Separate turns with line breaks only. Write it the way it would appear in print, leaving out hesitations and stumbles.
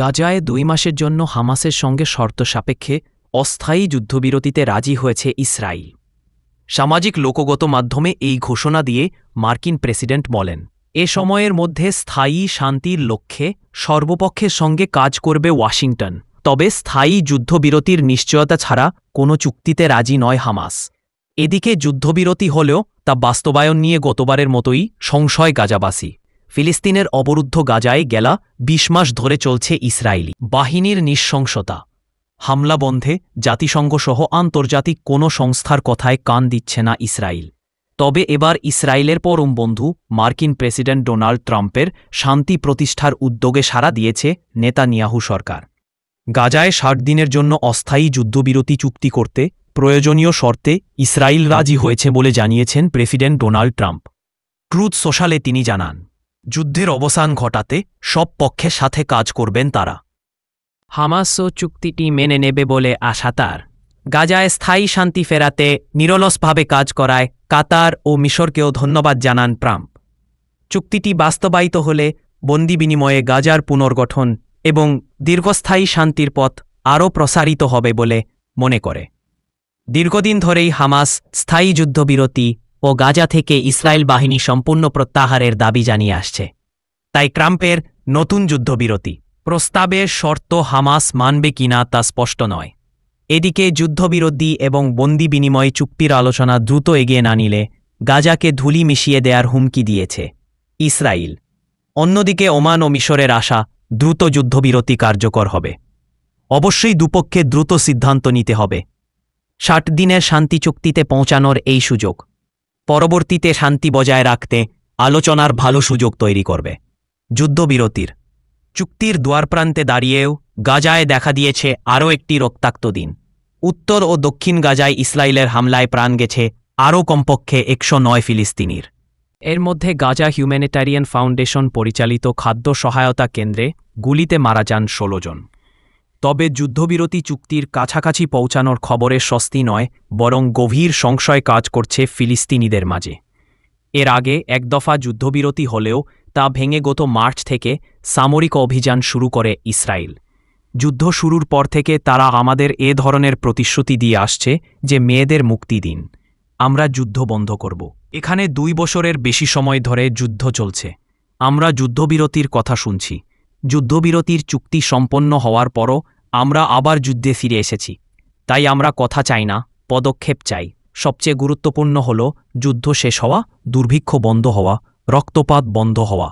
গাজায় 2 মাসের জন্য হামাসের সঙ্গে শর্ত সাপেক্ষে অস্থায়ী যুদ্ধবিরতিতে রাজি হয়েছে ইসরায়েল। সামাজিক লোকগত মাধ্যমে এই ঘোষণা দিয়ে মার্কিন প্রেসিডেন্ট বলেন, এ সময়ের মধ্যে স্থায়ী শান্তির লক্ষ্যে সর্বপক্ষের সঙ্গে কাজ করবে ওয়াশিংটন। তবে স্থায়ী যুদ্ধবিরতির নিশ্চয়তা ছাড়া কোনো চুক্তিতে রাজি নয় হামাস। এদিকে যুদ্ধবিরতি হলেও তা বাস্তবায়ন নিয়ে গতবারের মতোই সংশয় গাজাবাসী। ফিলিস্তিনের অবরুদ্ধ গাজায় গেলা 20 মাস ধরে চলছে ইসরায়েলি বাহিনীর নৃশংসতা। হামলা বন্ধে জাতিসংঘসহ আন্তর্জাতিক কোনো সংস্থার কথায় কান দিচ্ছে না ইসরায়েল। তবে এবার ইসরায়েলের পরম বন্ধু মার্কিন প্রেসিডেন্ট ডোনাল্ড ট্রাম্পের শান্তি প্রতিষ্ঠার উদ্যোগে সাড়া দিয়েছে নেতানিয়াহু সরকার। গাজায় 60 দিনের জন্য অস্থায়ী যুদ্ধবিরতি চুক্তি করতে প্রয়োজনীয় শর্তে ইসরায়েল রাজি হয়েছে বলে জানিয়েছেন প্রেসিডেন্ট ডোনাল্ড ট্রাম্প। ট্রুথ সোশ্যালে তিনি জানান, যুদ্ধের অবসান ঘটাতে সব পক্ষের সাথে কাজ করবেন তারা। হামাসও চুক্তিটি মেনে নেবে বলে আশা তার। গাজায় স্থায়ী শান্তি ফেরাতে নিরলসভাবে কাজ করায় কাতার ও মিশরকেও ধন্যবাদ জানান ট্রাম্প। চুক্তিটি বাস্তবায়িত হলে বন্দি বিনিময়ে গাজার পুনর্গঠন এবং দীর্ঘস্থায়ী শান্তির পথ আরও প্রসারিত হবে বলে মনে করে। দীর্ঘদিন ধরেই হামাস স্থায়ী যুদ্ধবিরতি ও গাজা থেকে ইসরায়েল বাহিনী সম্পূর্ণ প্রত্যাহারের দাবি জানিয়ে আসছে। তাই ট্রাম্পের নতুন যুদ্ধবিরতি প্রস্তাবের শর্ত হামাস মানবে কিনা তা স্পষ্ট নয়। এদিকে যুদ্ধবিরতি এবং বন্দি বিনিময় চুক্তির আলোচনা দ্রুত এগিয়ে না নিলে গাজাকে ধুলি মিশিয়ে দেওয়ার হুমকি দিয়েছে ইসরায়েল। অন্যদিকে ওমান ও মিশরের আশা দ্রুত যুদ্ধবিরতি কার্যকর হবে। অবশ্যই দুপক্ষে দ্রুত সিদ্ধান্ত নিতে হবে। 60 দিনের শান্তি চুক্তিতে পৌঁছানোর এই সুযোগ পরবর্তীতে শান্তি বজায় রাখতে আলোচনার ভালো সুযোগ তৈরি করবে। যুদ্ধবিরতির চুক্তির দুয়ারপ্রান্তে দাঁড়িয়েও গাজায় দেখা দিয়েছে আরও একটি রক্তাক্ত দিন। উত্তর ও দক্ষিণ গাজায় ইসরায়েলের হামলায় প্রাণ গেছে আরও কমপক্ষে 109 ফিলিস্তিনির। এর মধ্যে গাজা হিউম্যানিটারিয়ান ফাউন্ডেশন পরিচালিত খাদ্য সহায়তা কেন্দ্রে গুলিতে মারা যান 16 জন। তবে যুদ্ধবিরতি চুক্তির কাছাকাছি পৌঁছানোর খবরে স্বস্তি নয়, বরং গভীর সংশয় কাজ করছে ফিলিস্তিনিদের মাঝে। এর আগে একদফা যুদ্ধবিরতি হলেও তা ভেঙে গত মার্চ থেকে সামরিক অভিযান শুরু করে ইসরায়েল। যুদ্ধ শুরুর পর থেকে তারা আমাদের এ ধরনের প্রতিশ্রুতি দিয়ে আসছে যে মেয়েদের মুক্তি দিন, আমরা যুদ্ধ বন্ধ করব। এখানে 2 বছরের বেশি সময় ধরে যুদ্ধ চলছে। আমরা যুদ্ধবিরতির কথা শুনছি। যুদ্ধবিরতির চুক্তি সম্পন্ন হওয়ার পরও আমরা আবার যুদ্ধে ফিরে এসেছি। তাই আমরা কথা চাই না, পদক্ষেপ চাই। সবচেয়ে গুরুত্বপূর্ণ হল যুদ্ধ শেষ হওয়া, দুর্ভিক্ষ বন্ধ হওয়া, রক্তপাত বন্ধ হওয়া।